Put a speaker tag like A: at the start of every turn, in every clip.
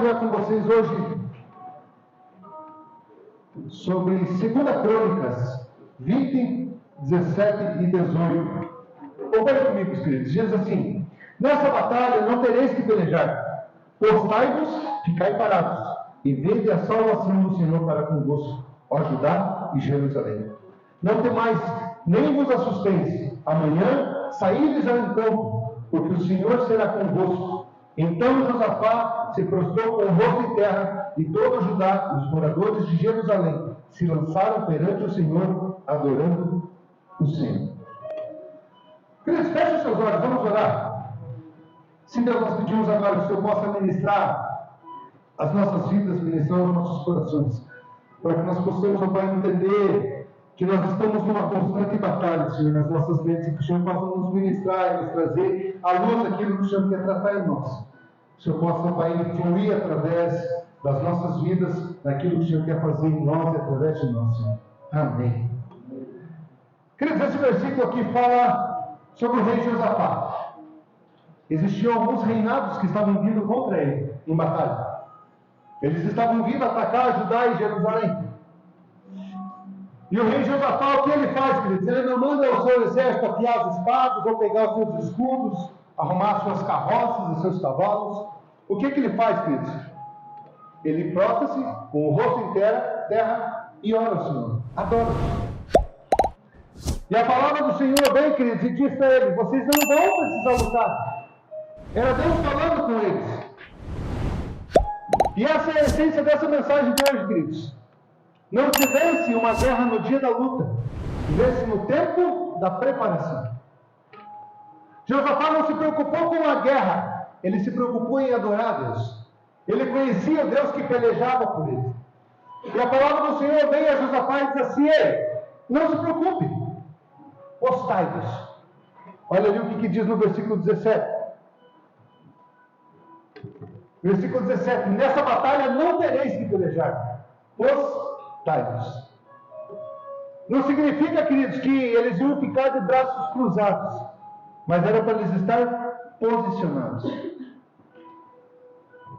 A: compartilhar com vocês hoje sobre 2 Crônicas 20, 17 e 18. Acompanhe comigo, queridos. Diz assim: nessa batalha não tereis que pelejar, postai-vos, ficai parados, e vede a salvação do Senhor para convosco, ó Judá e Jerusalém. Não temais, nem vos assusteis. Amanhã saídes ao encontro, porque o Senhor será convosco. Então Josafá se prostrou com o rosto em terra, e todo Judá, os moradores de Jerusalém, se lançaram perante o Senhor, adorando o Senhor. Queridos, feche os seus olhos, vamos orar. Se Deus, nós pedimos agora que o Senhor possa ministrar as nossas vidas, ministrar os nossos corações, para que nós possamos, ó Pai, entender que nós estamos numa constante batalha, Senhor, nas nossas mentes, e que o Senhor possa nos ministrar e nos trazer à luz aquilo que o Senhor quer tratar em nós. Que o Senhor possa, Pai, fluir através das nossas vidas, naquilo que o Senhor quer fazer em nós e através de nós, Senhor. Amém. Queridos, esse versículo aqui fala sobre o rei Josafá. Existiam alguns reinados que estavam vindo contra ele em batalha. Eles estavam vindo atacar Judá e Jerusalém. E o rei Josafá, o que ele faz, queridos? Ele não manda o seu exército afiar as espadas, ou pegar os seus escudos, arrumar suas carroças e seus cavalos. O que ele faz, queridos? Ele prostra-se com o rosto em terra e ora ao Senhor. Adora. E a palavra do Senhor vem, queridos, e diz para ele: vocês não vão precisar lutar. Era Deus falando com eles. E essa é a essência dessa mensagem de hoje, queridos. Não se vence uma guerra no dia da luta, vence no tempo da preparação. Josafá não se preocupou com a guerra, ele se preocupou em adorar a Deus. Ele conhecia o Deus que pelejava por ele. E a palavra do Senhor vem a Josafá e diz assim: ei, não se preocupe, postai-vos. Olha ali o que diz no versículo 17. Versículo 17: nessa batalha não tereis que pelejar, postai-vos. Não significa, queridos, que eles iam ficar de braços cruzados, mas era para eles estar posicionados.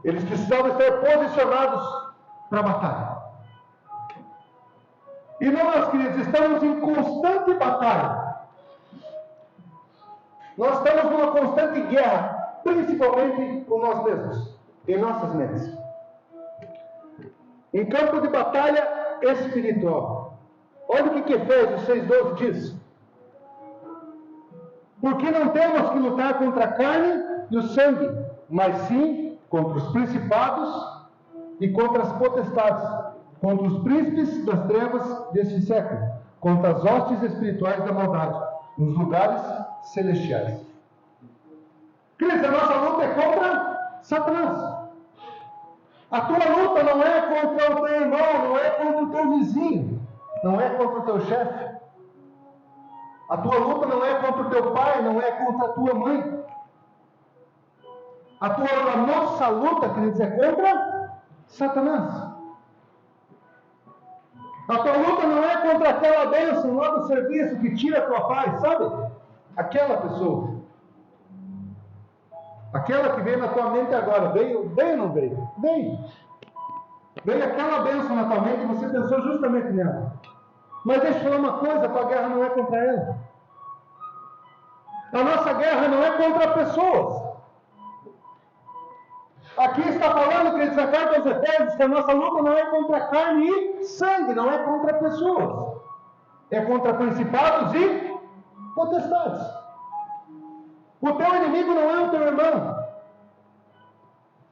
A: Eles precisavam estar posicionados para a batalha. E nós, queridos, estamos em constante batalha. Nós estamos numa constante guerra, principalmente com nós mesmos, em nossas mentes. Em campo de batalha espiritual. Olha o que Efésios 6,12 diz. Porque não temos que lutar contra a carne e o sangue, mas sim contra os principados e contra as potestades, contra os príncipes das trevas deste século, contra as hostes espirituais da maldade, nos lugares celestiais. Cristo, a nossa luta é contra Satanás. A tua luta não é contra o teu irmão, não é contra o teu vizinho, não é contra o teu chefe. A tua luta não é contra o teu pai, não é contra a tua mãe. A nossa luta, queridos, é contra Satanás. A tua luta não é contra aquela bênção lá do serviço que tira a tua paz, sabe? Aquela pessoa. Aquela que veio na tua mente agora, veio ou não veio? Veio. Veio aquela bênção na tua mente e você pensou justamente nela. Mas deixa eu falar uma coisa, a tua guerra não é contra ela. A nossa guerra não é contra pessoas. Aqui está falando, queridos, na carta aos Efésios, que a nossa luta não é contra carne e sangue, não é contra pessoas. É contra principados e potestades. O teu inimigo não é o teu irmão.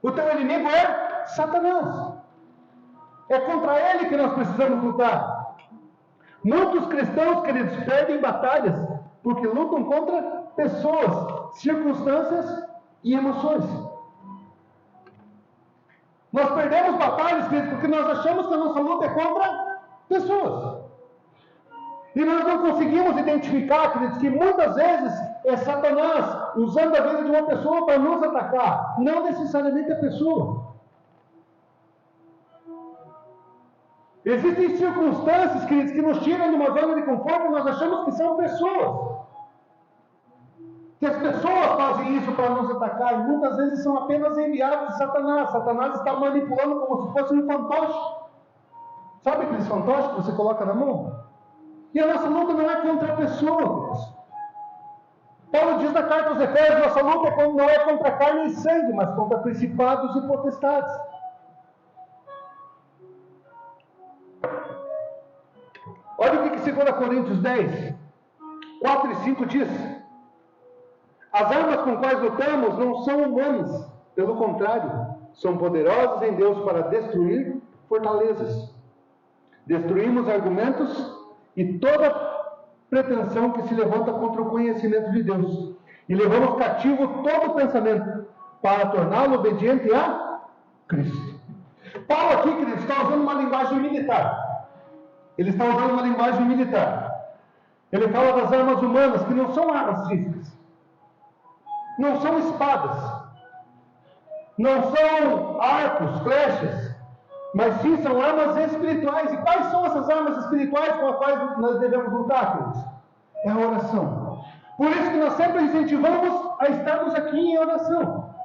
A: O teu inimigo é Satanás. É contra ele que nós precisamos lutar. Muitos cristãos, queridos, perdem batalhas porque lutam contra pessoas, circunstâncias e emoções. Nós perdemos batalhas, queridos, porque nós achamos que a nossa luta é contra pessoas. E nós não conseguimos identificar, queridos, que muitas vezes é Satanás usando a vida de uma pessoa para nos atacar, não necessariamente a pessoa. Existem circunstâncias, queridos, que nos tiram de uma zona de conforto e nós achamos que são pessoas. Que as pessoas fazem isso para nos atacar e muitas vezes são apenas enviados de Satanás. Satanás está manipulando como se fosse um fantoche. Sabe aqueles fantoches que você coloca na mão? E a nossa luta não é contra a pessoa. Paulo diz na carta aos Efésios, nossa luta não é contra carne e sangue, mas contra principados e potestades. Olha o que 2 Coríntios 10, 4 e 5 diz. As armas com quais lutamos não são humanas, pelo contrário, são poderosas em Deus para destruir fortalezas. Destruímos argumentos e toda pretensão que se levanta contra o conhecimento de Deus. E levamos cativo todo pensamento para torná-lo obediente a Cristo. Paulo aqui, queridos, está usando uma linguagem militar. Ele está usando uma linguagem militar. Ele fala das armas humanas, que não são armas físicas. Não são espadas. Não são arcos, flechas. Mas sim são armas espirituais. E quais são essas armas espirituais com as quais nós devemos lutar, queridos? É a oração. Por isso que nós sempre incentivamos a estarmos aqui em oração.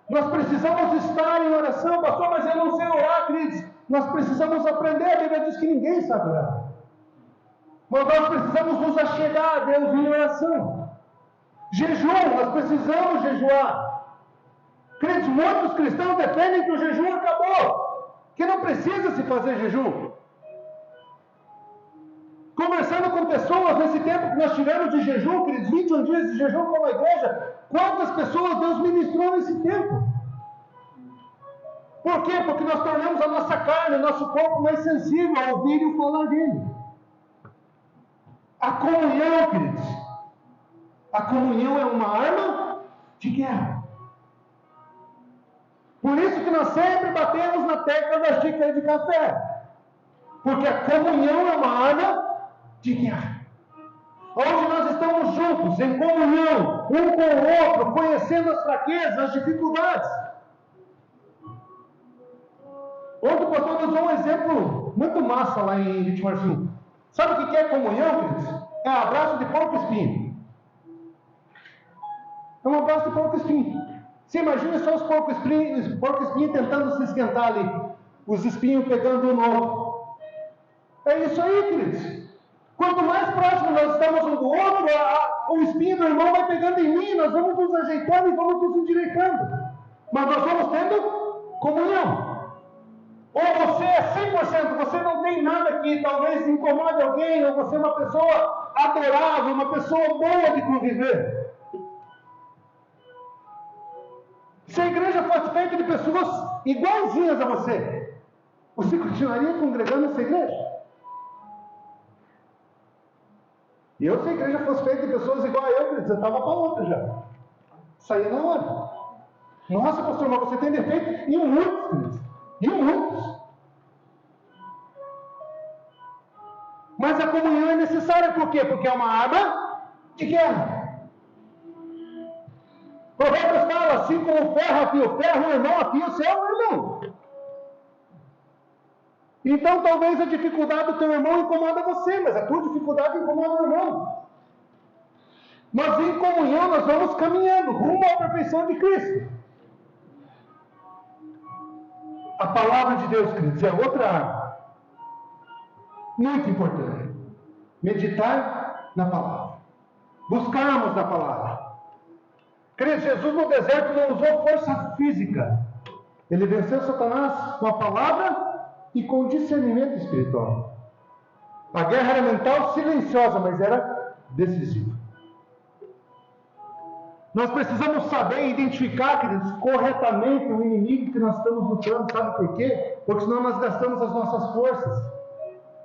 A: Nós precisamos estar em oração, pastor, mas eu não sei orar, queridos. Nós precisamos aprender. A Bíblia diz que ninguém sabe orar. Mas nós precisamos nos achegar a Deus em oração. Jejum, nós precisamos jejuar. Queridos, muitos cristãos defendem que o jejum acabou, que não precisa se fazer jejum. Conversando com pessoas nesse tempo que nós tivemos de jejum, queridos, 21 dias de jejum como a igreja, quantas pessoas Deus ministrou nesse tempo? Por quê? Porque nós tornamos a nossa carne, o nosso corpo mais sensível a ouvir e falar dele. A comunhão, queridos, a comunhão é uma arma de guerra. Por isso que nós sempre batemos na tecla da xícara de café. Porque a comunhão é uma arma de guerra. Onde nós estamos juntos, em comunhão, um com o outro, conhecendo as fraquezas, as dificuldades. Ontem o pastor usou um exemplo muito massa lá em Vitimarfim. Sabe o que é comunhão, queridos? É um abraço de porco-espinho. É um abraço de porco-espinho. Você imagina só os porco-espinhos tentando se esquentar ali. Os espinhos pegando um no outro. É isso aí, queridos. Quanto mais próximo nós estamos um do outro, o espinho do irmão vai pegando em mim, nós vamos nos ajeitando e vamos nos endireitando. Mas nós vamos tendo comunhão. Ou você é 100%, você não tem nada que talvez incomode alguém, ou você é uma pessoa adorável, uma pessoa boa de conviver. Se a igreja fosse feita de pessoas igualzinhas a você continuaria congregando nessa igreja? E eu, se a igreja fosse feita de pessoas igual a eu estava para outra já. Saía na hora. Nossa, pastor, mas você tem defeito? E muitos, queridos. E muitos. Mas a comunhão é necessária por quê? Porque é uma arma de guerra. Provérbios fala, assim como o ferro afia o ferro, o irmão afia o seu irmão. Então talvez a dificuldade do teu irmão incomoda você, mas a tua dificuldade incomoda o irmão. Mas em comunhão nós vamos caminhando rumo à perfeição de Cristo. A palavra de Deus, queridos, é outra arma. Muito importante. Meditar na palavra. Buscarmos na palavra. Queridos, Jesus no deserto não usou força física. Ele venceu Satanás com a palavra e com discernimento espiritual. A guerra era mental, silenciosa, mas era decisiva. Nós precisamos saber identificar, queridos, corretamente o inimigo que nós estamos lutando. Sabe por quê? Porque senão nós gastamos as nossas forças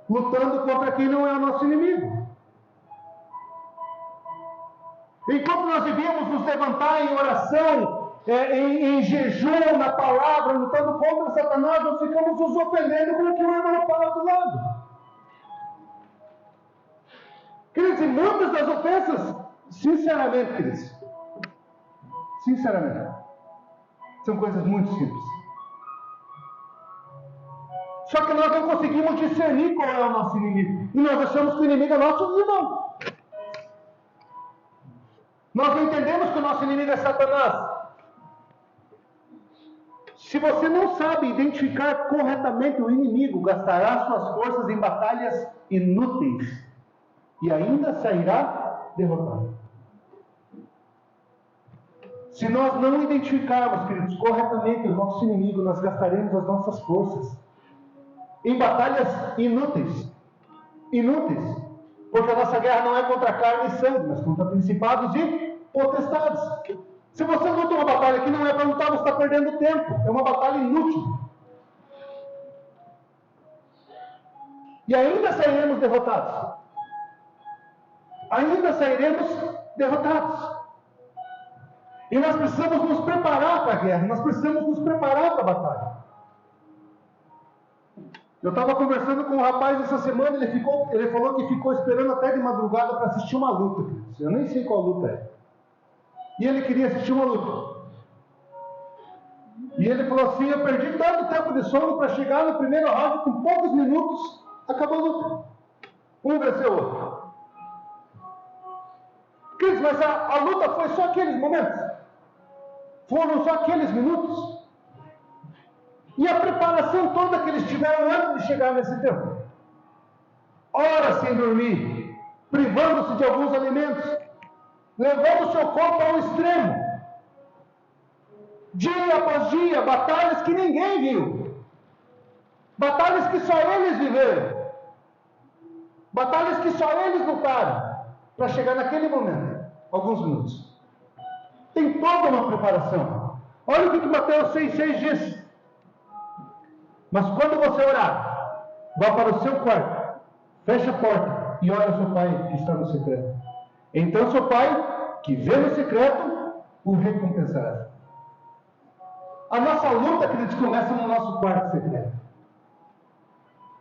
A: lutando contra quem não é o nosso inimigo. Enquanto nós devíamos nos levantar em oração, em jejum, na palavra, lutando contra Satanás, nós ficamos nos ofendendo com o que o irmão fala do lado. Queridos, e muitas das ofensas, sinceramente, queridos, são coisas muito simples. Só que nós não conseguimos discernir qual é o nosso inimigo. E nós achamos que o inimigo é nosso irmão. Nós não entendemos que o nosso inimigo é Satanás. Se você não sabe identificar corretamente o inimigo, gastará suas forças em batalhas inúteis e ainda sairá derrotado. Se nós não identificarmos, queridos, corretamente o nosso inimigo, nós gastaremos as nossas forças em batalhas inúteis. Inúteis. Porque a nossa guerra não é contra carne e sangue, mas contra principados e potestades. Se você luta uma batalha que não é para lutar, você está perdendo tempo. É uma batalha inútil. E ainda sairemos derrotados. Ainda sairemos derrotados. E nós precisamos nos preparar para a guerra. Nós precisamos nos preparar para a batalha. Eu estava conversando com um rapaz essa semana, ele falou que ficou esperando até de madrugada para assistir uma luta. Eu nem sei qual luta é. E ele queria assistir uma luta. E ele falou assim, eu perdi tanto tempo de sono para chegar no primeiro round, com poucos minutos, acabou a luta. Um venceu o outro. Cris, mas a luta foi só aqueles momentos? Foram só aqueles minutos? E a preparação toda que eles tiveram antes de chegar nesse tempo? Horas sem dormir, privando-se de alguns alimentos, levando o seu corpo ao extremo. Dia após dia, batalhas que ninguém viu. Batalhas que só eles viveram. Batalhas que só eles lutaram. Para chegar naquele momento, alguns minutos. Tem toda uma preparação. Olha o que Mateus 6,6 diz. Mas quando você orar, vá para o seu quarto, feche a porta e ore ao seu pai que está no secreto. Então seu pai, que vê no secreto, o recompensará. A nossa luta, queridos, começa no nosso quarto secreto.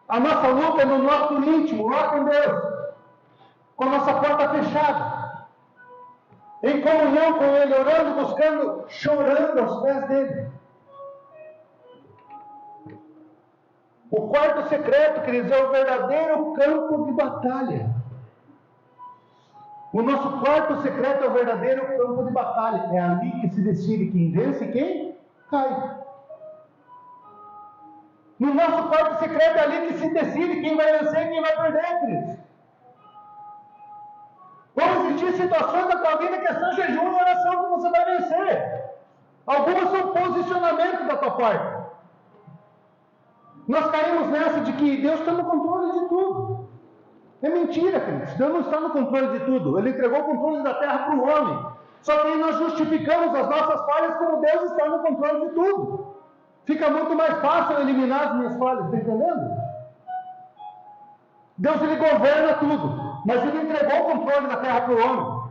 A: A nossa luta é no nosso íntimo, lá com Deus, com a nossa porta fechada, em comunhão com Ele, orando, buscando, chorando aos pés dEle. O quarto secreto, queridos, é o verdadeiro campo de batalha. O nosso quarto secreto é o verdadeiro campo de batalha. É ali que se decide quem vence e quem cai. No nosso quarto secreto é ali que se decide quem vai vencer e quem vai perder, queridos. Vão existir situações da tua vida que é só jejum e oração que você vai vencer. Algumas são posicionamento da tua parte. Nós caímos nessa de que Deus está no controle de tudo. É mentira, queridos. Deus não está no controle de tudo. Ele entregou o controle da terra para o homem. Só que aí nós justificamos as nossas falhas como Deus está no controle de tudo. Fica muito mais fácil eliminar as minhas falhas, está entendendo? Deus, ele governa tudo, mas ele entregou o controle da terra para o homem.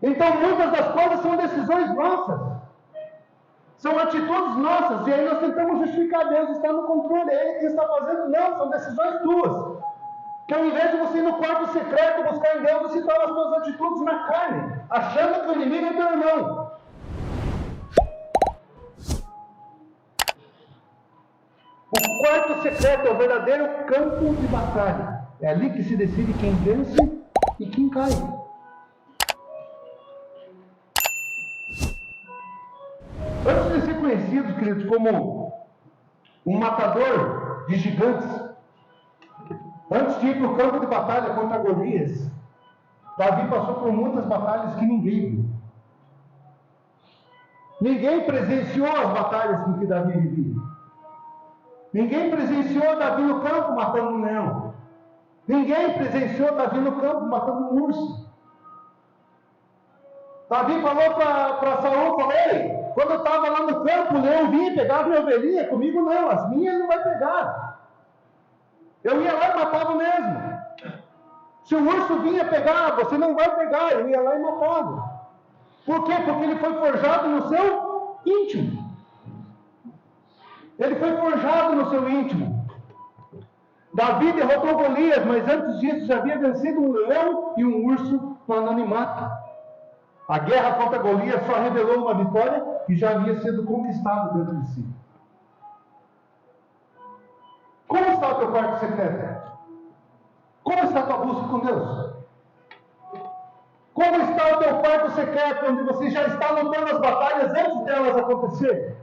A: Então, muitas das coisas são decisões nossas. São atitudes nossas, e aí nós tentamos justificar Deus está no controle, é Ele que está fazendo. Não, são decisões tuas. Que ao invés de você ir no quarto secreto buscar em Deus, você toma as suas atitudes na carne, achando que o inimigo é teu irmão. O quarto secreto é o verdadeiro campo de batalha. É ali que se decide quem vence e quem cai. Antes de ser conhecido, queridos, como um matador de gigantes, antes de ir para o campo de batalha contra Golias, Davi passou por muitas batalhas que ninguém viu. Ninguém presenciou as batalhas com que Davi vivia. Ninguém presenciou Davi no campo matando um leão. Ninguém presenciou Davi no campo matando um urso. Davi falou para Saul, falei, quando eu estava lá no campo, o leão vinha e pegava minha ovelhinha, comigo não, as minhas não vai pegar. Eu ia lá e matava mesmo. Se o urso vinha pegar, você não vai pegar, eu ia lá e matava. Por quê? Porque ele foi forjado no seu íntimo. Ele foi forjado no seu íntimo. Davi derrotou Golias, mas antes disso já havia vencido um leão e um urso no anonimato. A guerra contra Golias só revelou uma vitória que já havia sido conquistada dentro de si. Como está o teu quarto secreto? Como está a tua busca com Deus? Como está o teu quarto secreto, onde você já está lutando as batalhas antes delas acontecerem?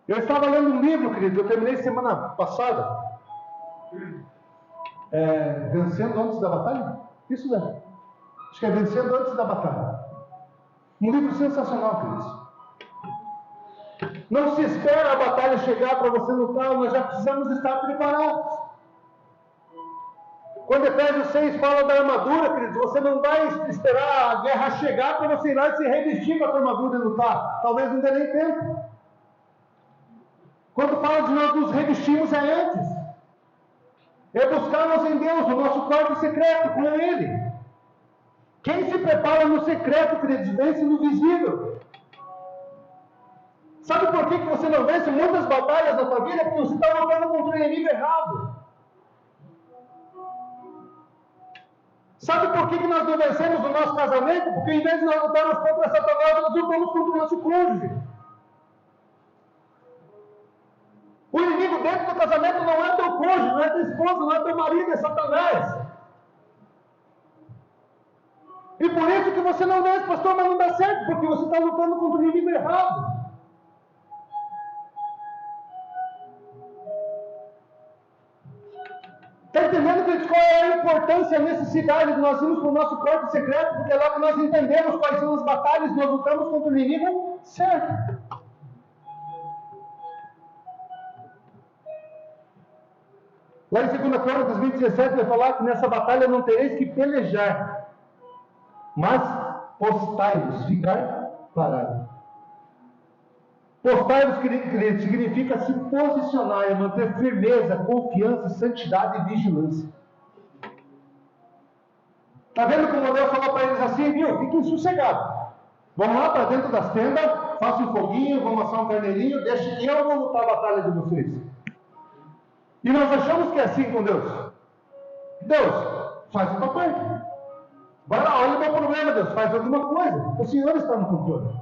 A: Eu estava lendo um livro, querido, eu terminei semana passada. Vencendo antes da batalha? Isso mesmo. Acho que é Vencendo Antes da Batalha. Um livro sensacional, queridos. Não se espera a batalha chegar para você lutar, nós já precisamos estar preparados. Quando Efésios 6 fala da armadura, queridos, você não vai esperar a guerra chegar para você ir lá e se revestir com a tua armadura e lutar. Talvez não dê nem tempo. Quando fala de nós nos revestimos é antes. É buscarmos em Deus o nosso quarto secreto com Ele. Quem se prepara no secreto, queridos, vence no visível. Sabe por que você não vence muitas batalhas na tua vida? Porque você está lutando contra o inimigo errado. Sabe por que nós não vencemos no nosso casamento? Porque em vez de nós lutarmos contra Satanás, nós lutamos contra o nosso cônjuge. O inimigo dentro do casamento não é teu cônjuge, não é tua esposa, não é teu marido, é Satanás. E por isso que você não vence, pastor, mas não dá certo, porque você está lutando contra o inimigo errado. Está entendendo, queridos, qual é a importância, a necessidade de nós irmos para o nosso quarto secreto? Porque é lá que nós entendemos quais são as batalhas, nós lutamos contra o inimigo certo. Lá em 2 Crônicas 20:17 vai falar que nessa batalha não tereis que pelejar, mas postai-vos, ficar parado. Postai-vos, queridos, significa se posicionar, é manter firmeza, confiança, santidade e vigilância. Está vendo como Deus falou para eles assim, viu? Fiquem sossegados. Vamos lá para dentro das tendas, façam um foguinho, vamos assar um carneirinho, deixem que eu vou lutar a batalha de vocês. E nós achamos que é assim com Deus. Deus, faz a tua parte. Vai lá, olha o meu problema, Deus, faz alguma coisa. O Senhor está no controle.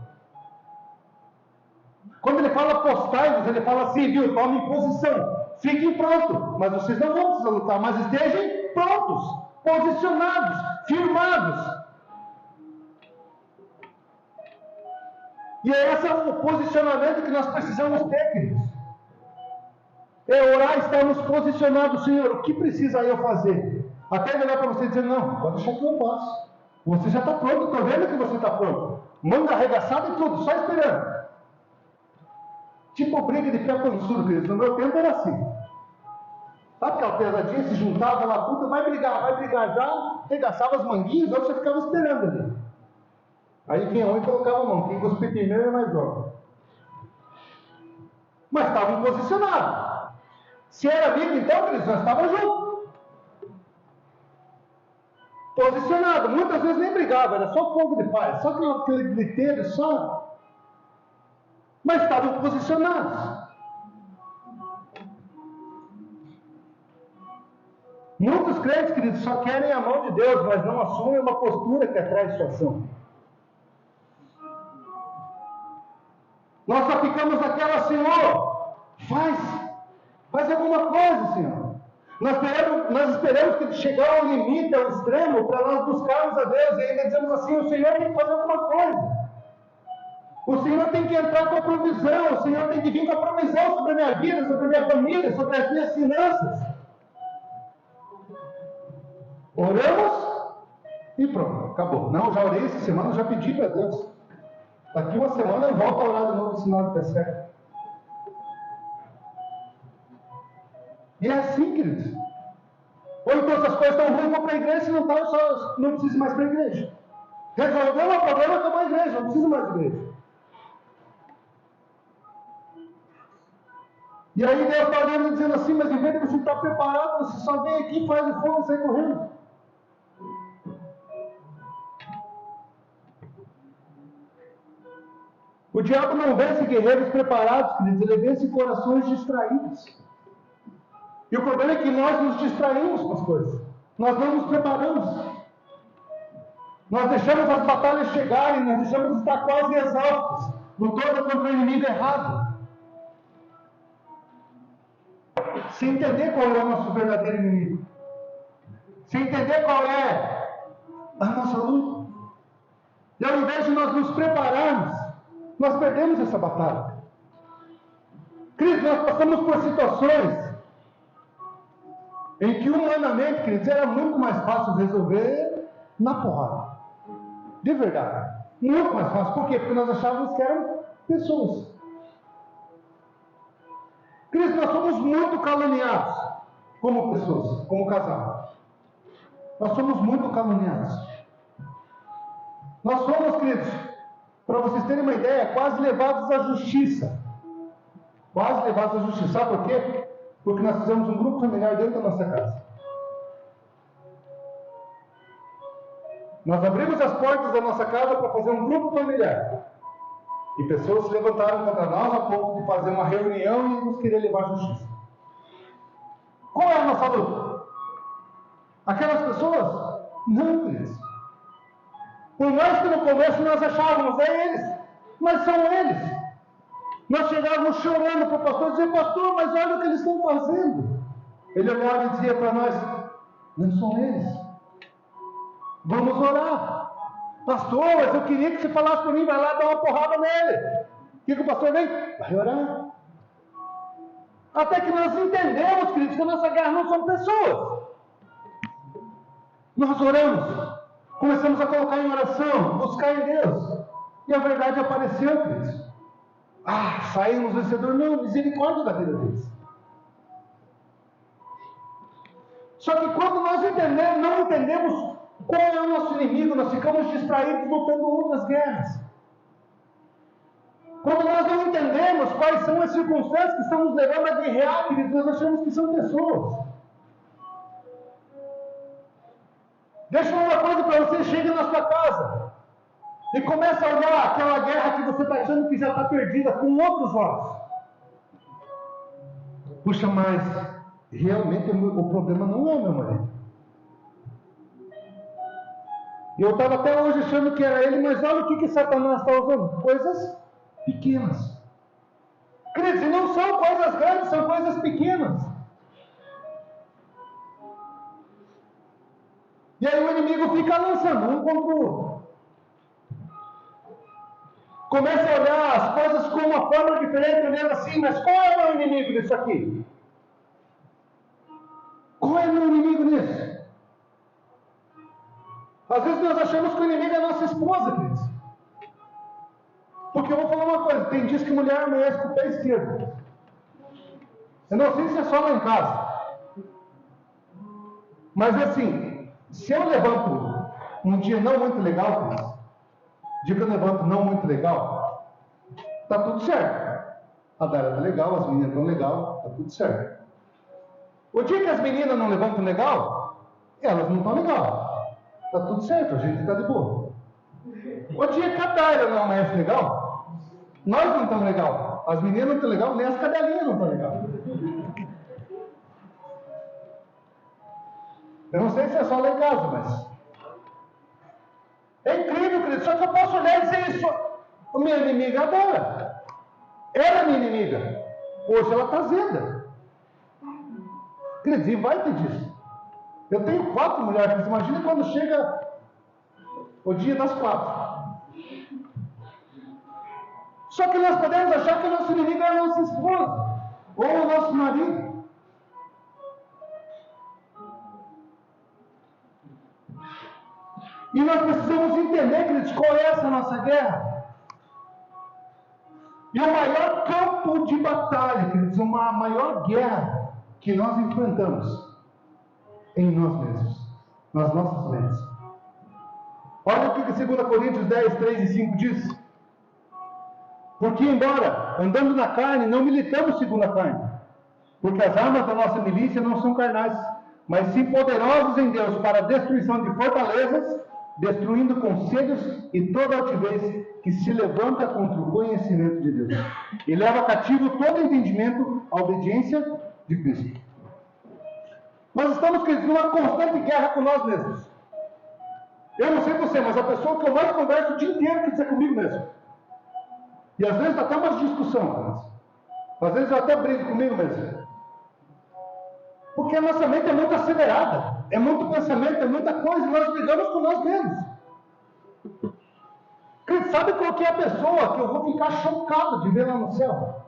A: Quando ele fala postai-vos, ele fala assim, viu? Tomem posição. Fiquem prontos. Mas vocês não vão precisar lutar, mas estejam prontos, posicionados, firmados. E é esse o posicionamento que nós precisamos ter, queridos. É orar e estarmos posicionados, Senhor, o que precisa eu fazer? Até melhor para você dizer, não, pode deixar que eu faço. Você já está pronto, estou vendo que você está pronto. Manga arregaçada e tudo, só esperando. Tipo briga de pé pançudo, queridos. No meu tempo era assim. Sabe aquela pesadinha, se juntava lá tudo, vai brigar já, arregaçava as manguinhas, aí você ficava esperando ali. Aí vinha um e colocava a mão, quem cuspia primeiro é mais jovem. Mas estavam posicionados. Se era amigo, então, eles já estavam juntos. Posicionado. Muitas vezes nem brigava, era só fogo de paz, só aquele griteiro, só. Mas estavam posicionados. Muitos crentes, queridos, só querem a mão de Deus, mas não assumem uma postura que atrai sua ação. Nós só ficamos naquela, Senhor, faz alguma coisa, Senhor. Nós esperamos que chegar ao limite, ao extremo, para nós buscarmos a Deus e ainda dizemos assim, o Senhor tem que fazer alguma coisa. O Senhor tem que entrar com a provisão, o Senhor tem que vir com a provisão sobre a minha vida, sobre a minha família, sobre as minhas finanças. Oramos e pronto, acabou. Não, já orei essa semana, já pedi para Deus. Daqui uma semana eu volto a orar de novo, sinal de pé certo. E é assim, queridos. Ou então essas coisas estão ruins, vou para a igreja, se não está, eu só não preciso mais para a igreja. Resolveu o problema, acabou a igreja, não preciso mais de igreja. E aí Deus está olhando dizendo assim, mas em vez de você estar preparado, você só vem aqui, faz o fogo e sai correndo. O diabo não vence guerreiros preparados, queridos, ele vence corações distraídos. E o problema é que nós nos distraímos com as coisas. Nós não nos preparamos. Nós deixamos as batalhas chegarem, nós deixamos de estar quase exaustos, lutando contra o inimigo errado. Sem entender qual é o nosso verdadeiro inimigo. Sem entender qual é a nossa luta. E ao invés de nós nos prepararmos, nós perdemos essa batalha. Queridos, nós passamos por situações em que humanamente, queridos, era muito mais fácil resolver na porrada. De verdade. Muito mais fácil. Por quê? Porque nós achávamos que eram pessoas. Queridos, nós somos muito caluniados como pessoas, como casal. Nós somos muito caluniados. Nós somos, queridos, para vocês terem uma ideia, quase levados à justiça. Quase levados à justiça. Sabe por quê? Porque nós fizemos um grupo familiar dentro da nossa casa. Nós abrimos as portas da nossa casa para fazer um grupo familiar. E pessoas se levantaram contra nós a ponto de fazer uma reunião e nos querer levar à justiça. Qual é a nossa luta? Aquelas pessoas? Não, queridos. Por mais que no começo nós achávamos, é eles, mas são eles. Nós chegávamos chorando para o pastor e dizia, pastor, mas olha o que eles estão fazendo. Ele olhava e dizia para nós, não são eles. Vamos orar. Pastor, mas eu queria que você falasse para mim, vai lá dar uma porrada nele. O que o pastor vem? Vai orar. Até que nós entendemos, queridos, que a nossa guerra não são pessoas. Nós oramos. Começamos a colocar em oração, buscar em Deus. E a verdade apareceu, queridos. Saímos vencedor. Não, misericórdia da vida deles. Só que quando nós não entendemos qual é o nosso inimigo, nós ficamos distraídos lutando outras guerras. Quando nós não entendemos quais são as circunstâncias que estão nos levando a guerrear, queridos, nós achamos que são pessoas. Deixa eu falar uma coisa para você, chega na sua casa e começa a olhar aquela guerra que você está achando que já está perdida com outros olhos. Puxa, mas realmente o problema não é o meu marido. Eu estava até hoje achando que era ele, mas olha o que Satanás está usando. Coisas pequenas. Queridos, não são coisas grandes, são coisas pequenas. E aí o inimigo fica lançando um contra o outro. Começa a olhar as coisas com uma forma diferente, olhando assim, mas qual é o meu inimigo nisso aqui? Qual é o meu inimigo nisso? Às vezes nós achamos que o inimigo é a nossa esposa, queridos. Porque eu vou falar uma coisa, tem dias que mulher amanhece com o pé esquerdo. Eu não sei se é só lá em casa. Mas assim, se eu levanto um dia não muito legal, queridos, dia que eu levanto não muito legal, tá tudo certo. A Dara tá legal, as meninas estão legal, tá tudo certo. O dia que as meninas não levantam legal, elas não estão legal. Tá tudo certo, a gente tá de boa. O dia que a Dara não amanhece legal, nós não estamos legal. As meninas não estão legal, nem as cadelinhas não estão legal. Eu não sei se é só lá em casa, mas é incrível, querido. Só que eu posso olhar e dizer isso. A minha inimiga adora. Ela é minha inimiga. Hoje ela está azeda. Querido, e vai ter disso. Eu tenho 4 mulheres. Imagina quando chega o dia das 4. Só que nós podemos achar que o nosso inimigo é a nossa esposa. Ou o nosso marido. E nós precisamos entender, queridos, qual é essa nossa guerra. E o maior campo de batalha, queridos, a maior guerra que nós enfrentamos em nós mesmos, nas nossas mentes. Olha o que 2 Coríntios 10, 3 e 5 diz. Porque embora andando na carne, não militamos segundo a carne, porque as armas da nossa milícia não são carnais, mas sim poderosos em Deus para a destruição de fortalezas, destruindo conselhos e toda altivez que se levanta contra o conhecimento de Deus. E leva cativo todo entendimento à obediência de Cristo. Nós estamos, queridos, numa constante guerra com nós mesmos. Eu não sei você, mas a pessoa que eu mais converso o dia inteiro quer dizer comigo mesmo. E às vezes até uma discussão. Às vezes eu até brigo comigo mesmo. Porque a nossa mente é muito acelerada. é muito pensamento, é muita coisa, e nós brigamos com nós mesmos. Sabe qual que é a pessoa que eu vou ficar chocado de ver lá no céu?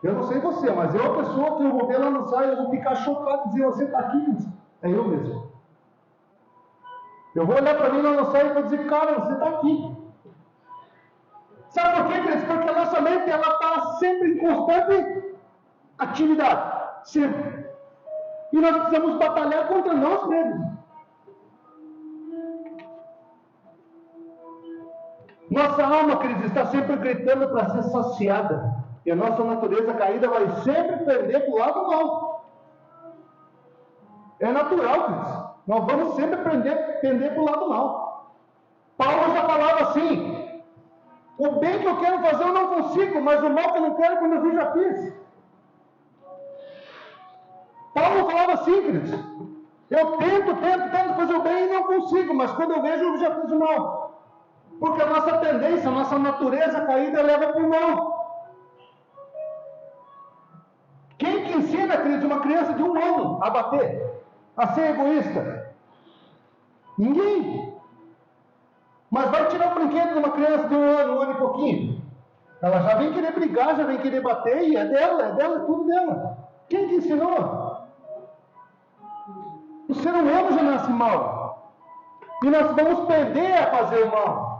A: Eu não sei você, mas eu a pessoa que eu vou ver lá no céu, eu vou ficar chocado de dizer, você está aqui? É eu mesmo. Eu vou olhar para mim lá no céu e vou dizer, cara, você está aqui. Sabe por quê, queridos? Porque a nossa mente está sempre em constante atividade. Sempre. E nós precisamos batalhar contra nós mesmos. Nossa alma, queridos, está sempre gritando para ser saciada. E a nossa natureza caída vai sempre pender para o lado mal. É natural, queridos. Nós vamos sempre pender para o lado mal. Paulo já falava assim: o bem que eu quero fazer eu não consigo, mas o mal que eu não quero, quando eu vi, já fiz. Paulo falava assim, queridos: eu tento fazer o bem e não consigo, mas quando eu vejo, eu já fiz o mal. Porque a nossa tendência, a nossa natureza caída leva para o mal. Quem que ensina, queridos, uma criança de 1 ano a bater, a ser egoísta? Ninguém. Mas vai tirar o brinquedo de uma criança de 1 ano e pouquinho. Ela já vem querer brigar, já vem querer bater, e é dela, é tudo dela. Quem que ensinou? O ser humano já nasce mal. E nós vamos perder a fazer o mal.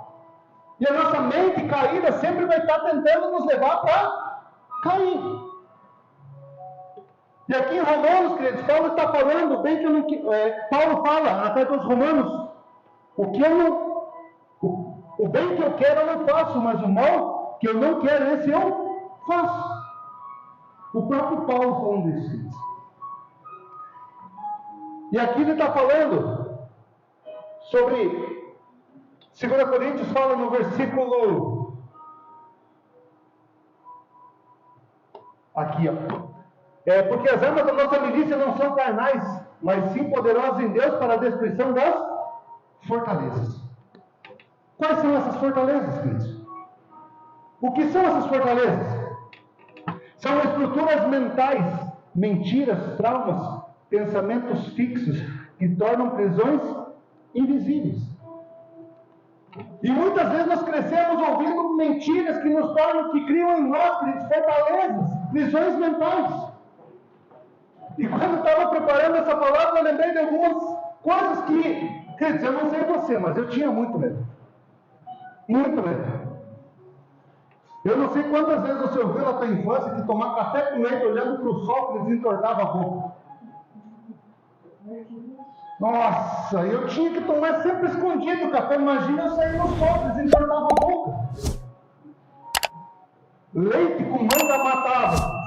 A: E a nossa mente caída sempre vai estar tentando nos levar para cair. E aqui em Romanos, queridos, Paulo está falando, bem que eu não, Paulo fala até para os romanos, o bem que eu quero eu não faço, mas o mal que eu não quero, esse eu faço. O próprio Paulo falando isso, queridos. E aqui ele está falando sobre 2 Coríntios fala no versículo aqui, ó. Porque as armas da nossa milícia não são carnais, mas sim poderosas em Deus para a destruição das fortalezas. Quais são essas fortalezas, queridos? O que são essas fortalezas? São estruturas mentais, mentiras, traumas, pensamentos fixos que tornam prisões invisíveis. E muitas vezes nós crescemos ouvindo mentiras que nos tornam, que criam em nós, queridos, fortalezas, prisões mentais. E quando eu estava preparando essa palavra, eu lembrei de algumas coisas que, queridos, eu não sei você, mas eu tinha muito medo. Muito medo. Eu não sei quantas vezes você ouviu na tua infância que tomar café com leite olhando para o sol que desentortava a boca. Nossa, eu tinha que tomar sempre escondido o café. Imagina eu sair no sol, desentortava a boca. Leite com manga matava.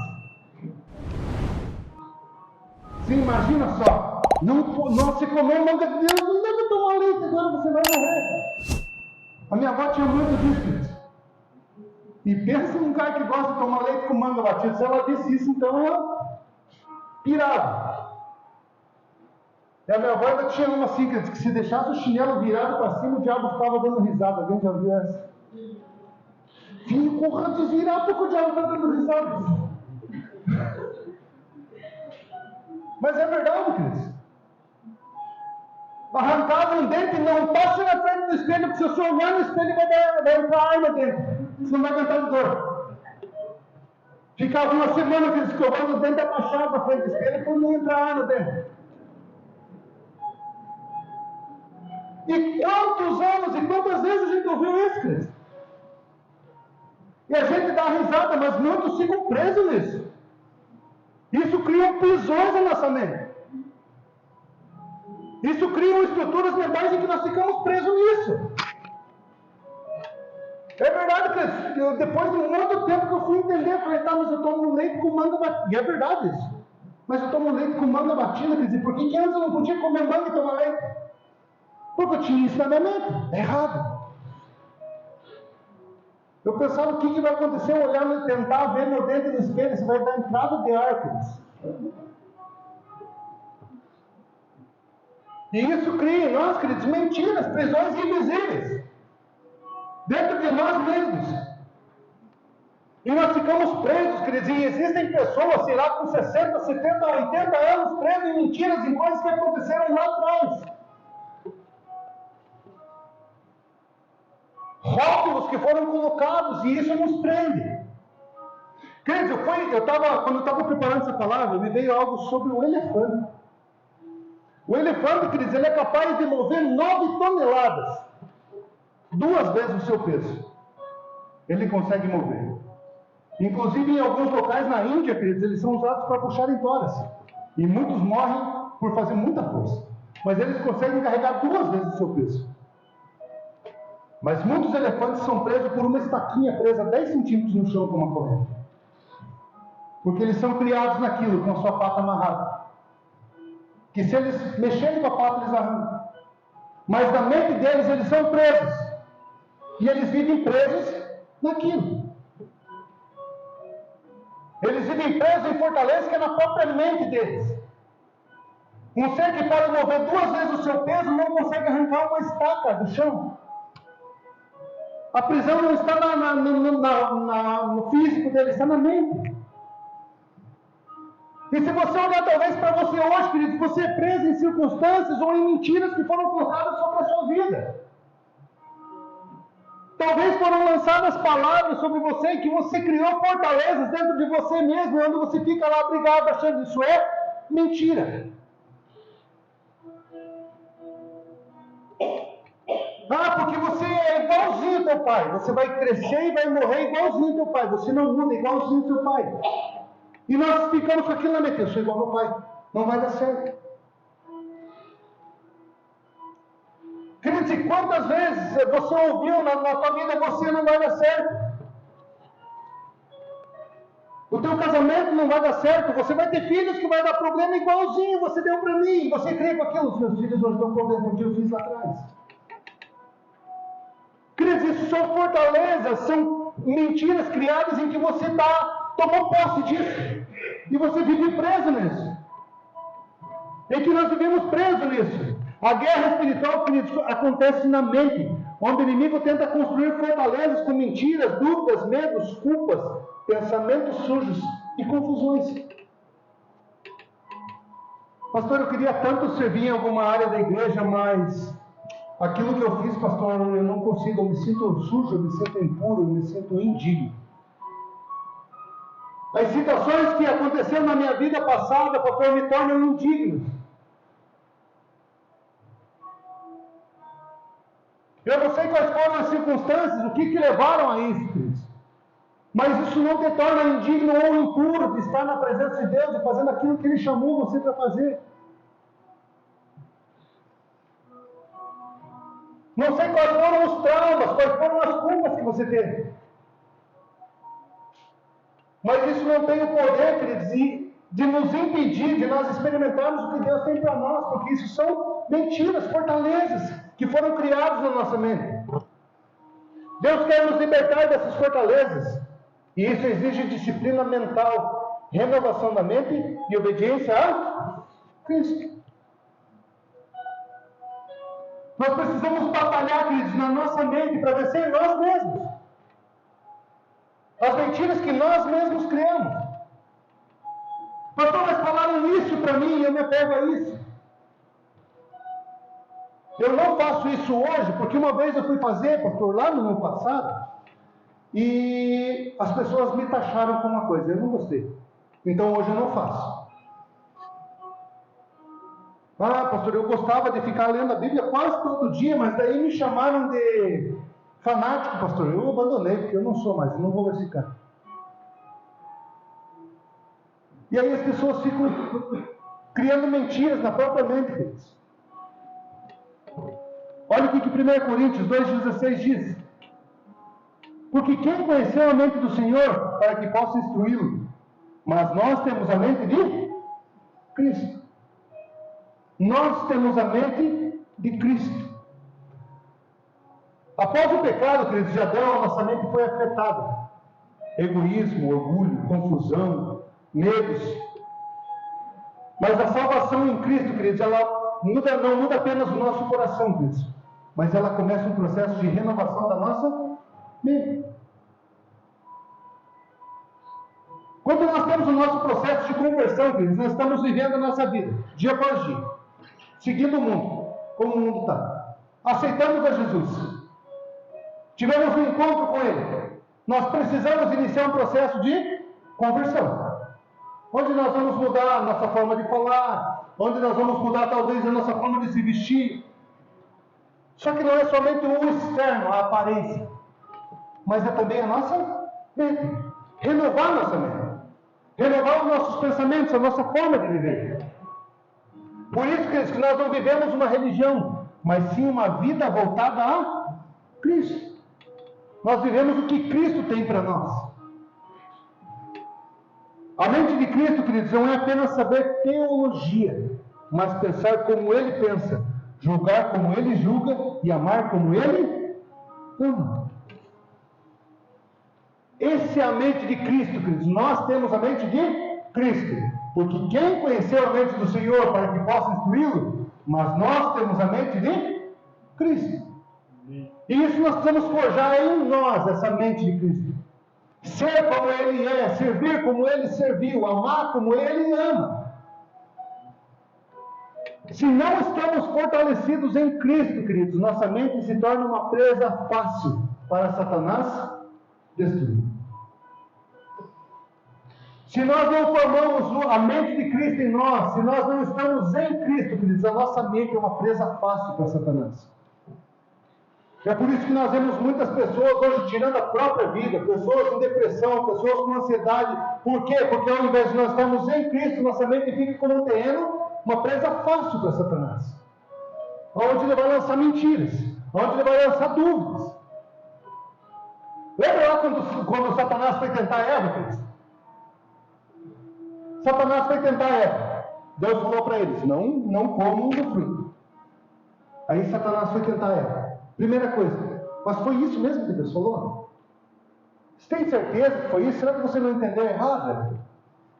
A: Sim, imagina só. Não, você comeu manga de Deus, não deve tomar leite, agora você vai morrer. A minha avó tinha muito disso. E pensa num cara que gosta de tomar leite com manga batida. Se ela disse isso, então eu pirava. E a minha avó ainda tinha uma assim, que se deixasse o chinelo virado para cima, o diabo ficava dando risada. Alguém já viu essa? Filho, corra desvirar porque o diabo está dando risada. Mas é verdade, queridos. Arrancava um dente, não passe na frente do espelho, porque se você olhar no espelho vai entrar arma dentro. Você não vai aguentar de dor. Ficava uma semana que escovando os dentes abaixados na frente do espelho para não entrar arma dentro. E quantos anos e quantas vezes a gente ouviu isso, queridos? E a gente dá risada, mas muitos ficam presos nisso. Isso cria prisões na nossa mente. Isso cria estruturas mentais em que nós ficamos presos nisso. É verdade, queridos. Depois de muito tempo que eu fui entender, eu falei, tá, mas eu tomo leite com manga batida. E é verdade isso. Mas eu tomo leite com manga batida, quer dizer, por que antes eu não podia comer manga e tomar leite? Porque eu tinha isso na minha mente. É errado. Eu pensava, o que vai acontecer? Eu olhar e tentar ver meu dente no espelho, você vai dar entrada de ar, queridos. E isso cria em nós, queridos, mentiras, prisões invisíveis. Dentro de nós mesmos. E nós ficamos presos, queridos, e existem pessoas, sei lá, com 60, 70, 80 anos presos em mentiras, em coisas que aconteceram lá atrás. Rótulos que foram colocados, e isso nos prende. Queridos, quando eu estava preparando essa palavra, me veio algo sobre o elefante. O elefante, queridos, ele é capaz de mover 9 toneladas. 2 vezes o seu peso. Ele consegue mover. Inclusive, em alguns locais na Índia, queridos, eles são usados para puxarem toras. E muitos morrem por fazer muita força. Mas eles conseguem carregar 2 vezes o seu peso. Mas muitos elefantes são presos por uma estaquinha presa 10 centímetros no chão com uma corrente. Porque eles são criados naquilo, com a sua pata amarrada. Que se eles mexerem com a pata, eles arrancam. Mas na mente deles, eles são presos. E eles vivem presos naquilo. Eles vivem presos em fortaleza que é na própria mente deles. Um ser que pode mover 2 vezes o seu peso não consegue arrancar uma estaca do chão. A prisão não está no físico dele, está na mente. E se você olhar talvez para você hoje, querido, você é preso em circunstâncias ou em mentiras que foram contadas sobre a sua vida. Talvez foram lançadas palavras sobre você e que você criou fortalezas dentro de você mesmo, onde você fica lá brigado achando isso é mentira. Porque você é igualzinho ao teu pai. Você vai crescer e vai morrer igualzinho ao teu pai. Você não muda igualzinho ao teu pai. E nós ficamos com aquilo na mente. Eu sou igual ao meu pai. Não vai dar certo. Queridos, e quantas vezes você ouviu na tua vida, você não vai dar certo? O teu casamento não vai dar certo. Você vai ter filhos que vai dar problema igualzinho você deu para mim. Você crê com aquilo. Os meus filhos hoje dão problema porque eu fiz lá atrás. Queridos, isso são fortalezas, são mentiras criadas em que você tomou posse disso. E você vive preso nisso. Em que nós vivemos presos nisso. A guerra espiritual, queridos, acontece na mente, onde o inimigo tenta construir fortalezas com mentiras, dúvidas, medos, culpas, pensamentos sujos e confusões. Pastor, eu queria tanto servir em alguma área da igreja, mas aquilo que eu fiz, pastor, eu não consigo, eu me sinto sujo, eu me sinto impuro, eu me sinto indigno. As situações que aconteceram na minha vida passada, pastor, me tornam indigno. Eu não sei quais foram as circunstâncias, o que levaram a isso, queridos. Mas isso não te torna indigno ou impuro de estar na presença de Deus e fazendo aquilo que Ele chamou você para fazer. Não sei quais foram os traumas, quais foram as culpas que você teve. Mas isso não tem o poder, queridos, de nos impedir de nós experimentarmos o que Deus tem para nós, porque isso são mentiras, fortalezas que foram criadas na nossa mente. Deus quer nos libertar dessas fortalezas. E isso exige disciplina mental, renovação da mente e obediência a Cristo. Nós precisamos batalhar, queridos, na nossa mente para vencer nós mesmos. As mentiras que nós mesmos criamos. Pastor, mas falaram isso para mim e eu me apego a isso. Eu não faço isso hoje, porque uma vez eu fui fazer, pastor, lá no ano passado, e as pessoas me taxaram com uma coisa, eu não gostei. Então hoje eu não faço. Pastor, eu gostava de ficar lendo a Bíblia quase todo dia, mas daí me chamaram de fanático, pastor. Eu abandonei, porque eu não sou mais, eu não vou mais ficar. E aí as pessoas ficam criando mentiras na própria mente deles. Olha o que 1 Coríntios 2,16 diz. Porque quem conheceu a mente do Senhor para que possa instruí-lo? Mas nós temos a mente de Cristo. Nós temos a mente de Cristo. Após o pecado, queridos, de Adão, a nossa mente foi afetada. Egoísmo, orgulho, confusão, medos. Mas a salvação em Cristo, queridos, ela não muda apenas o nosso coração, queridos, mas ela começa um processo de renovação da nossa mente. Quando nós temos o nosso processo de conversão, queridos, nós estamos vivendo a nossa vida, dia após dia, seguindo o mundo, como o mundo está. Aceitamos a Jesus. Tivemos um encontro com Ele. Nós precisamos iniciar um processo de conversão. Onde nós vamos mudar a nossa forma de falar, onde nós vamos mudar talvez a nossa forma de se vestir. Só que não é somente o externo, a aparência, mas é também a nossa mente. Renovar a nossa mente. Renovar os nossos pensamentos, a nossa forma de viver. Por isso que nós não vivemos uma religião, mas sim uma vida voltada a Cristo. Nós vivemos o que Cristo tem para nós. A mente de Cristo, queridos, não é apenas saber teologia, mas pensar como Ele pensa, julgar como Ele julga e amar como Ele ama. Essa é a mente de Cristo, queridos. Nós temos a mente de Cristo. Porque quem conheceu a mente do Senhor para que possa instruí-lo? Mas nós temos a mente de Cristo. E isso nós precisamos forjar em nós, essa mente de Cristo. Ser como Ele é, servir como Ele serviu, amar como Ele ama. Se não estamos fortalecidos em Cristo, queridos, nossa mente se torna uma presa fácil para Satanás destruir. Se nós não formamos a mente de Cristo em nós, se nós não estamos em Cristo, queridos, a nossa mente é uma presa fácil para Satanás. É por isso que nós vemos muitas pessoas hoje tirando a própria vida, pessoas com depressão, pessoas com ansiedade. Por quê? Porque ao invés de nós estarmos em Cristo, nossa mente fica como um terreno, uma presa fácil para Satanás. Onde ele vai lançar mentiras, onde ele vai lançar dúvidas. Lembra lá quando Satanás foi tentar Eva, queridos? Satanás foi tentar Eva. Deus falou para eles, não comam do fruto. Aí Satanás foi tentar Eva. Primeira coisa, mas foi isso mesmo que Deus falou? Você tem certeza que foi isso? Será que você não entendeu errado?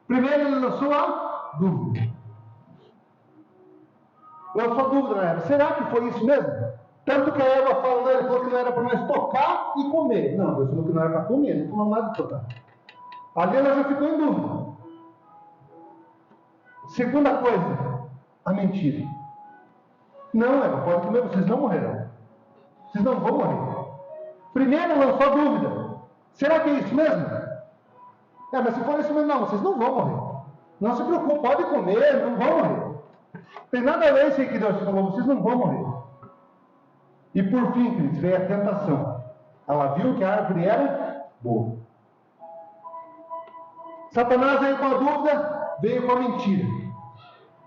A: Primeiro ele lançou a dúvida. Lançou a dúvida na Eva. Será que foi isso mesmo? Tanto que a Eva falou, ele falou que não era para nós tocar e comer. Não, Deus falou que não era para comer, não falou nada de tocar. Ali ela já ficou em dúvida. Segunda coisa, a mentira. Não, Eva, pode comer, vocês não morrerão. Vocês não vão morrer. Primeiro lançou a dúvida. Será que é isso mesmo? Mas se for isso mesmo, não, vocês não vão morrer. Não se preocupe, pode comer, não vão morrer. Tem nada a ver isso aí que Deus falou, vocês não vão morrer. E por fim, queridos, veio a tentação. Ela viu que a árvore era boa. Satanás veio com a dúvida, veio com a mentira.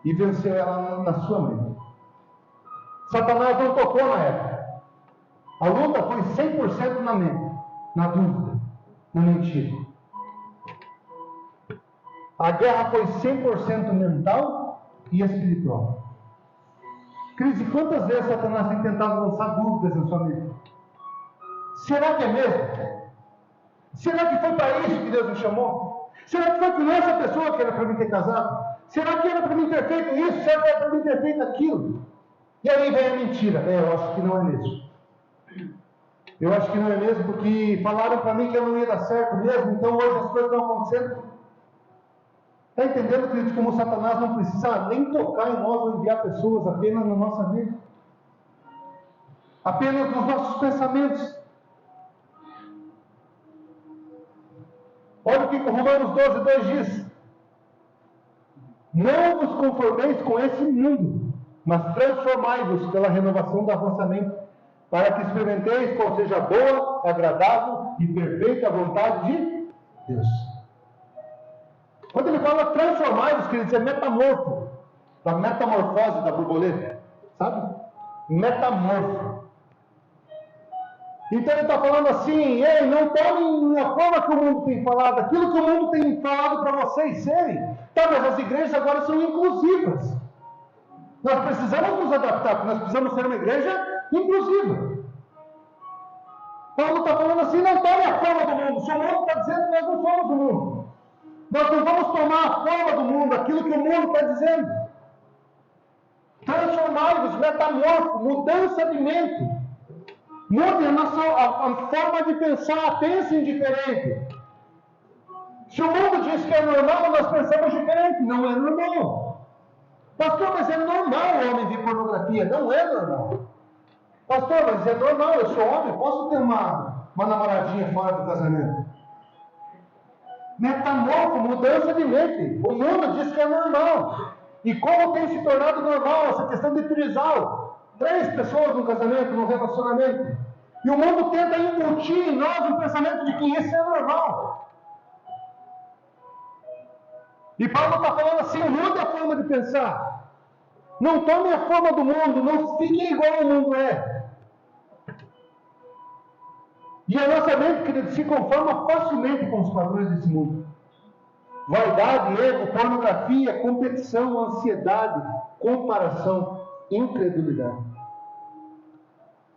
A: E venceu ela na sua mente. Satanás não tocou na época. A luta foi 100% na mente, na dúvida, na mentira. A guerra foi 100% mental e espiritual. Cris, quantas vezes Satanás tem tentado lançar dúvidas na sua mente? Será que é mesmo? Será que foi para isso que Deus me chamou? Será que foi com essa pessoa que era para mim ter casado? Será que era para mim ter feito isso? Será que era para mim ter feito aquilo? E aí vem a mentira. Eu acho que não é mesmo. Eu acho que não é mesmo, porque falaram para mim que eu não ia dar certo mesmo, então hoje as coisas estão acontecendo. Está entendendo, queridos, como Satanás não precisa nem tocar em nós ou enviar pessoas apenas na nossa mente? Apenas nos nossos pensamentos. Olha o que Romanos 12:2 diz. Não vos conformeis com esse mundo, mas transformai-vos pela renovação da vossa mente, para que experimenteis qual seja a boa, agradável e perfeita vontade de Deus. Quando ele fala transformai-vos, quer dizer metamorfo, da metamorfose da borboleta, sabe? Metamorfo. Então ele está falando assim, ei, não tomem a forma que o mundo tem falado, aquilo que o mundo tem falado para vocês serem. Tá, mas as igrejas agora são inclusivas. Nós precisamos nos adaptar, porque nós precisamos ser uma igreja inclusiva. Paulo está falando assim, não tome a forma do mundo. Se o mundo está dizendo que nós não somos o mundo. Nós não vamos tomar a forma do mundo, aquilo que o mundo está dizendo. Transformai-vos, metamorfo, mudança de mente. Mude a forma de pensar, pensem diferente. Se o mundo diz que é normal, nós pensamos diferente. Não é normal. Pastor, mas é normal o homem ver pornografia. Não é normal. Pastor, mas é normal, eu sou homem, posso ter uma namoradinha fora do casamento. Metamorfo, mudança de mente. O mundo diz que é normal. E como tem se tornado normal essa questão de trisal? 3 pessoas no casamento, no relacionamento. E o mundo tenta incutir em nós um pensamento de que isso é normal. E Paulo está falando assim, mude a forma de pensar. Não tome a forma do mundo, não fique igual ao mundo é. E a nossa mente, querido, se conforma facilmente com os padrões desse mundo. Vaidade, ego, pornografia, competição, ansiedade, comparação, incredulidade.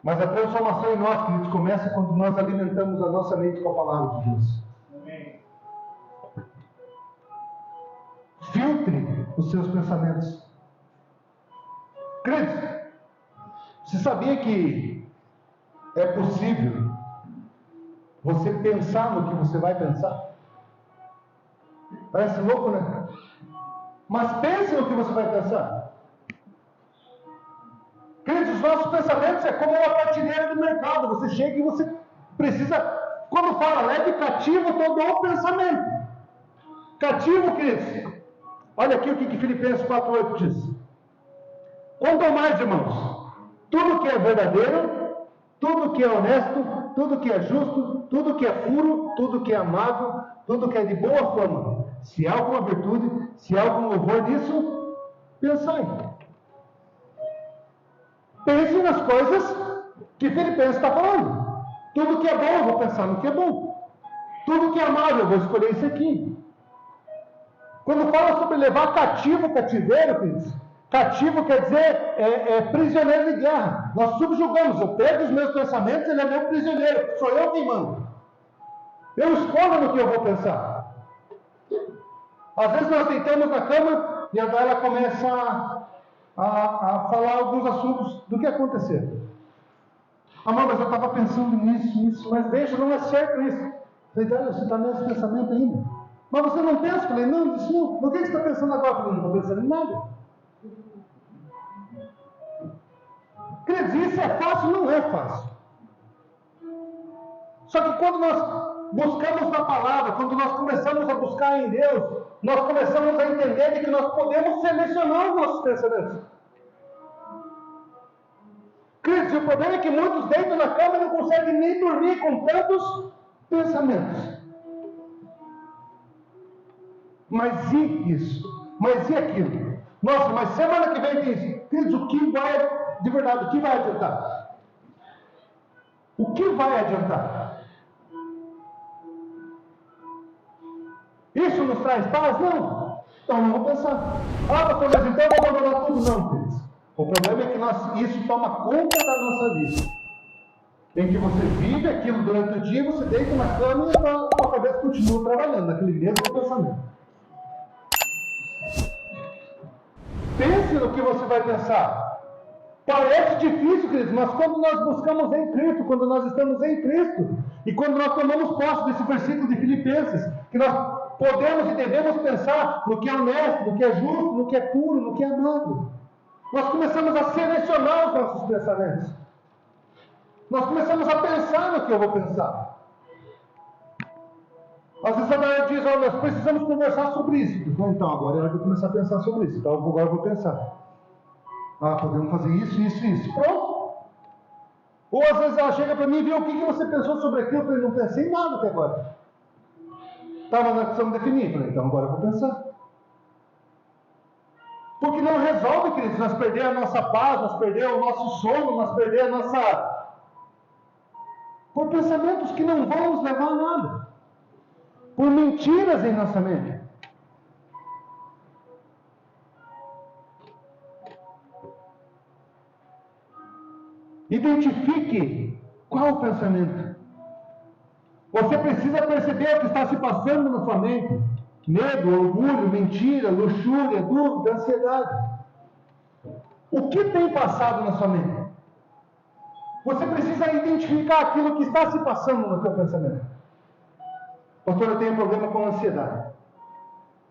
A: Mas a transformação em nós, queridos, começa quando nós alimentamos a nossa mente com a palavra de Deus. Amém. Filtre os seus pensamentos. Queridos, você sabia que é possível você pensar no que você vai pensar? Parece louco, né? Mas pense no que você vai pensar. Queridos, os nossos pensamentos é como uma prateleira do mercado. Você chega e você precisa, quando fala leve cativo todo o pensamento. Cativo, queridos. Olha aqui o que Filipenses 4:8 diz. Quanto mais, irmãos, tudo que é verdadeiro, tudo que é honesto, tudo que é justo, tudo que é puro, tudo que é amável, tudo que é de boa fama, se há alguma virtude, se há algum louvor nisso, pensai. Pense nas coisas que Filipenses está falando. Tudo que é bom, eu vou pensar no que é bom. Tudo que é amável, eu vou escolher isso aqui. Quando fala sobre levar cativo o cativeiro, queridos, cativo quer dizer prisioneiro de guerra. Nós subjugamos. Eu pego os meus pensamentos, ele é meu prisioneiro. Sou eu quem mando. Eu escolho no que eu vou pensar. Às vezes nós deitamos na cama e a Dala começa a falar alguns assuntos do que aconteceu. Amor, mas eu estava pensando nisso, mas veja, não é certo isso. Falei, Dala, você está nesse pensamento ainda? Mas você não pensa? Falei, não, isso não. O que você está pensando agora? Falei, não estou pensando em nada. Queridos, isso é fácil? Não é fácil. Só que quando nós buscamos na palavra, quando nós começamos a buscar em Deus, nós começamos a entender que nós podemos selecionar os nossos pensamentos. Queridos, o problema é que muitos deitam na cama e não conseguem nem dormir com tantos pensamentos. Mas e isso? Mas e aquilo? Nossa, mas semana que vem tem isso. Queridos, o que vai, de verdade, o que vai adiantar? O que vai adiantar? Isso nos traz paz? Não. Então não vou pensar. Ah, pastor, mas então eu vou abandonar tudo? Não, queridos. O problema é que isso toma conta da nossa vida. Em que você vive aquilo durante o dia, você deita na cama e a sua cabeça continua trabalhando naquele mesmo pensamento. Pense no que você vai pensar. Parece difícil, queridos, mas quando nós buscamos em Cristo, quando nós estamos em Cristo, e quando nós tomamos posse desse versículo de Filipenses, que nós podemos e devemos pensar no que é honesto, no que é justo, no que é puro, no que é amável. Nós começamos a selecionar os nossos pensamentos. Nós começamos a pensar no que eu vou pensar. Às vezes a galera diz, olha, nós precisamos conversar sobre isso. Então, agora é hora de eu começar a pensar sobre isso. Então, agora eu vou pensar. Ah, podemos fazer isso. Pronto. Ou às vezes ela chega para mim e vê o que você pensou sobre aquilo. Eu falei, não pensei em nada até agora. Tá, mas nós precisamos definir. Eu falei, então agora eu vou pensar. Porque não resolve, queridos, nós perder a nossa paz, nós perder o nosso sono, nós perder a nossa... por pensamentos que não vão nos levar a nada. Por mentiras em nossa mente. Identifique qual o pensamento. Você precisa perceber o que está se passando na sua mente. Medo, orgulho, mentira, luxúria, dúvida, ansiedade. O que tem passado na sua mente? Você precisa identificar aquilo que está se passando no seu pensamento. Pastor, eu tenho problema com ansiedade.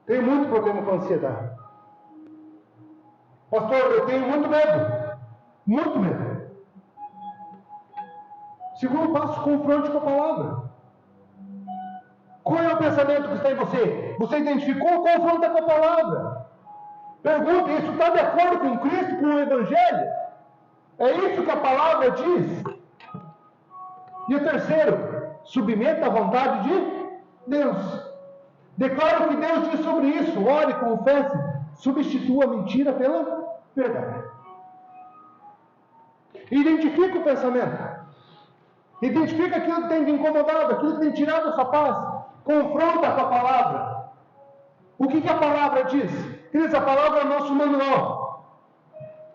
A: Tenho muito problema com ansiedade. Pastor, eu tenho muito medo. Muito medo. Segundo passo, confronte com a palavra. Qual é o pensamento que está em você? Você identificou? Confronta com a palavra. Pergunta, isso está de acordo com Cristo, com o Evangelho? É isso que a palavra diz? E o terceiro, submeta à vontade de Deus. Declara o que Deus diz sobre isso. Ore, confesse. Substitua a mentira pela verdade. Identifica o pensamento. Identifica aquilo que tem te incomodado, aquilo que tem tirado a sua paz. Confronta com a palavra. O que a palavra diz? Queridos, a palavra é o nosso manual.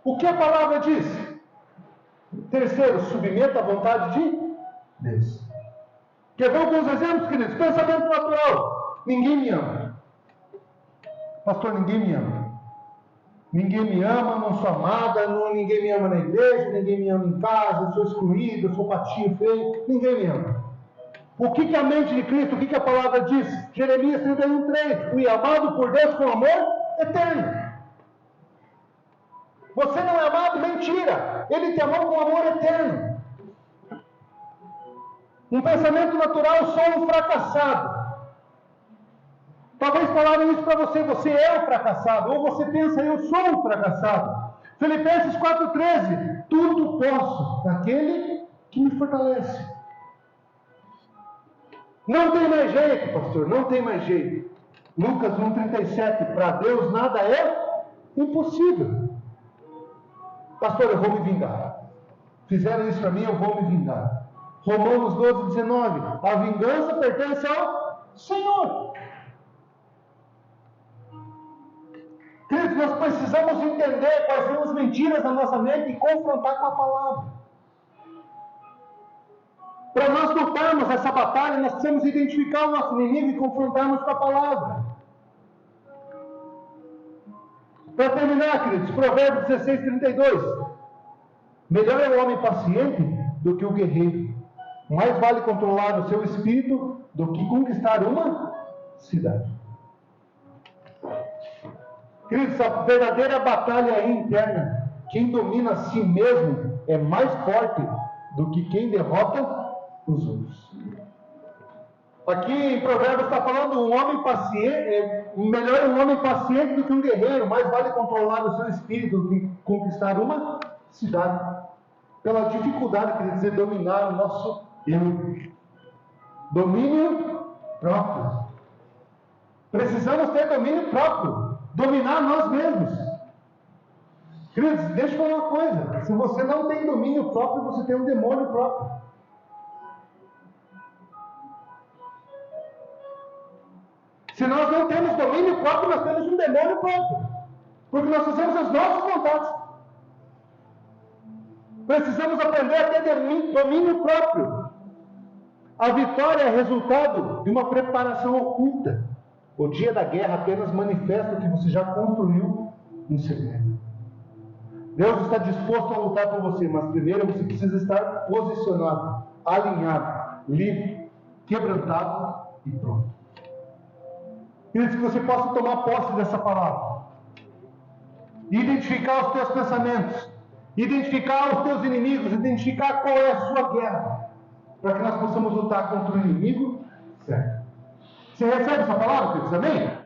A: O que a palavra diz? Terceiro, submeta à vontade de Deus. Quer ver alguns exemplos, queridos? Pensamento natural. Ninguém me ama. Pastor, ninguém me ama. Ninguém me ama, não sou amada, ninguém me ama na igreja, ninguém me ama em casa, eu sou excluído, eu sou patinho feio, ninguém me ama. O que a mente de Cristo, o que a palavra diz? Jeremias 31:3, fui amado por Deus com amor eterno. Você não é amado? Mentira! Ele te amou com amor eterno. Um pensamento natural, eu sou um fracassado. Talvez falaram isso para você, você é um fracassado, ou você pensa, eu sou um fracassado. Filipenses 4:13, tudo posso naquele que me fortalece. Não tem mais jeito, pastor, não tem mais jeito. Lucas 1:37, para Deus nada é impossível. Pastor, eu vou me vingar. Fizeram isso para mim, eu vou me vingar. Romanos 12:19, a vingança pertence ao Senhor. Queridos, nós precisamos entender quais são as mentiras da nossa mente e confrontar com a palavra. Para nós lutarmos essa batalha, nós precisamos identificar o nosso inimigo e confrontarmos com a palavra. Para terminar, queridos, Provérbios 16:32. Melhor é o homem paciente do que o guerreiro. Mais vale controlar o seu espírito do que conquistar uma cidade. Queridos, a verdadeira batalha é interna. Quem domina a si mesmo é mais forte do que quem derrota os outros. Aqui em Provérbios está falando um homem paciente, melhor um homem paciente do que um guerreiro, mais vale controlar o seu espírito do que conquistar uma cidade. Pela dificuldade, quer dizer, dominar o nosso eu. Domínio próprio. Precisamos ter domínio próprio. Dominar nós mesmos. Queridos, deixa eu falar uma coisa. Se você não tem domínio próprio, você tem um demônio próprio. Se nós não temos domínio próprio, nós temos um demônio próprio. Porque nós fazemos as nossas vontades. Precisamos aprender a ter domínio próprio. A vitória é resultado de uma preparação oculta. O dia da guerra apenas manifesta o que você já construiu em segredo. Deus está disposto a lutar por você, mas primeiro você precisa estar posicionado, alinhado, livre, quebrantado e pronto. Queridos, que você possa tomar posse dessa palavra. Identificar os teus pensamentos. Identificar os teus inimigos. Identificar qual é a sua guerra. Para que nós possamos lutar contra o inimigo certo. Você recebe essa palavra, queridos? Amém?